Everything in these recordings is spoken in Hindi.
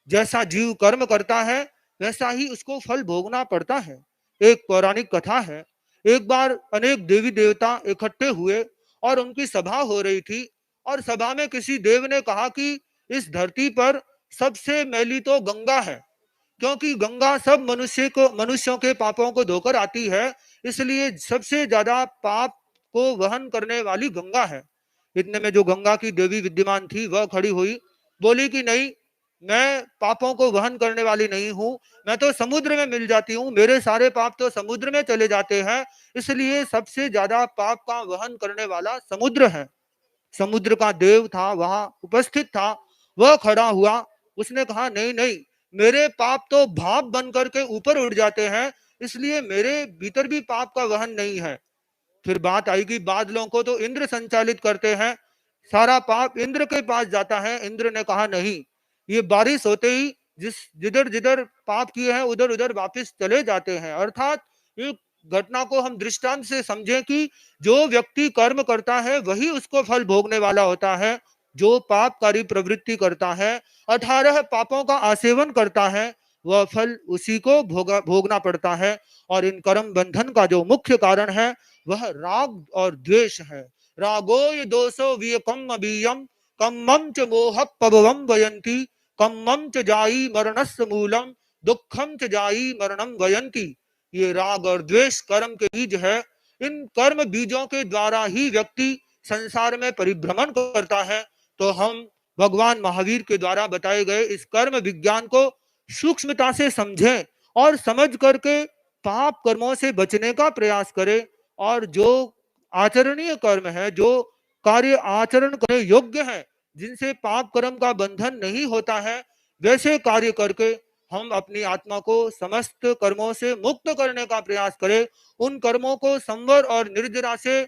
जैसा जीव कर्म करता है वैसा ही उसको फल भोगना पड़ता है। एक पौराणिक कथा है, एक बार अनेक देवी देवता इकट्ठे हुए और उनकी सभा हो रही थी। और सभा में किसी देव ने कहा कि इस धरती पर सबसे मैली तो गंगा है, क्योंकि गंगा सब मनुष्यों के पापों को धोकर आती है, इसलिए सबसे ज्यादा पाप को वहन करने वाली गंगा है। इतने में जो गंगा की देवी विद्यमान थी वह खड़ी हुई, बोली कि नहीं, मैं पापों को वहन करने वाली नहीं हूं, मैं तो समुद्र में मिल जाती हूँ, मेरे सारे पाप तो समुद्र में चले जाते हैं, इसलिए सबसे ज्यादा पाप का वहन करने वाला समुद्र है। समुद्र का देव था वहां उपस्थित था, वह खड़ा हुआ, उसने कहा नहीं नहीं, मेरे पाप तो भाप बन करके ऊपर उड़ जाते हैं, इसलिए मेरे भीतर भी पाप का वहन नहीं है। फिर बात आई कि बादलों को तो इंद्र संचालित करते हैं, सारा पाप इंद्र के पास जाता है। इंद्र ने कहा नहीं, ये बारिश होते ही जिस जिधर जिधर पाप किए हैं उधर उधर वापस चले जाते हैं। अर्थात एक घटना को हम दृष्टांत से समझें कि जो व्यक्ति कर्म करता है वही उसको फल भोगने वाला होता है। जो पापकारी प्रवृत्ति करता है, 18 पापों का आसेवन करता है, वह फल उसी को भोगना पड़ता है। और इन कर्म बंधन का जो मुख्य कारण है वह राग और द्वेष है। रागो ये दोषो वियकम अभियम कम्मम च मोह पवम वयंती कम्मम च जाई मरणस्य मूलम दुखम च जाई मरणम वयंती। ये राग और द्वेष कर्म के बीज है। इन कर्म बीजों के द्वारा ही व्यक्ति संसार में परिभ्रमण करता है। तो हम भगवान महावीर के द्वारा बताए गए इस कर्म विज्ञान को सूक्ष्मता से समझें और समझ करके पाप कर्मों से बचने का प्रयास करें। और जो आचरणीय कर्म है, जो कार्य आचरण करने योग्य है, जिनसे पाप कर्म का बंधन नहीं होता है, वैसे कार्य करके हम अपनी आत्मा को समस्त कर्मों से मुक्त करने का प्रयास करें। उन कर्मों को संवर और निर्जरा से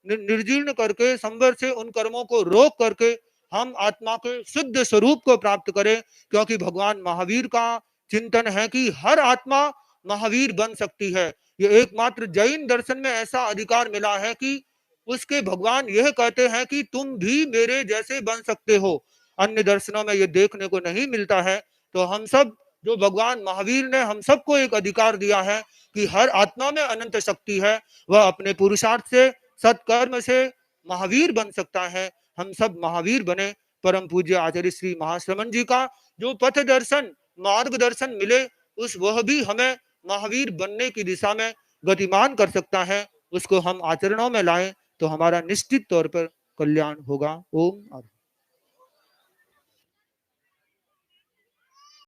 निर्जीर्ण करके, संवर से उन कर्मों को रोक करके हम आत्मा के शुद्ध स्वरूप को प्राप्त करें। क्योंकि भगवान महावीर का चिंतन है कि हर आत्मा महावीर बन सकती है। ये एकमात्र जैन दर्शन में ऐसा अधिकार मिला है कि उसके भगवान यह कहते हैं कि तुम भी मेरे जैसे बन सकते हो। अन्य दर्शनों में यह देखने को नहीं मिलता है। तो हम सब, जो भगवान महावीर ने हम सबको एक अधिकार दिया है कि हर आत्मा में अनंत शक्ति है, वह अपने पुरुषार्थ से, सत्कर्म से महावीर बन सकता है। हम सब महावीर बने। परम पूज्य आचार्य श्री महाश्रमण जी का जो पथ दर्शन, मार्गदर्शन मिले, उस वह भी हमें महावीर बनने की दिशा में गतिमान कर सकता है। उसको हम आचरणों में लाएं तो हमारा निश्चित तौर पर कल्याण होगा। ओम।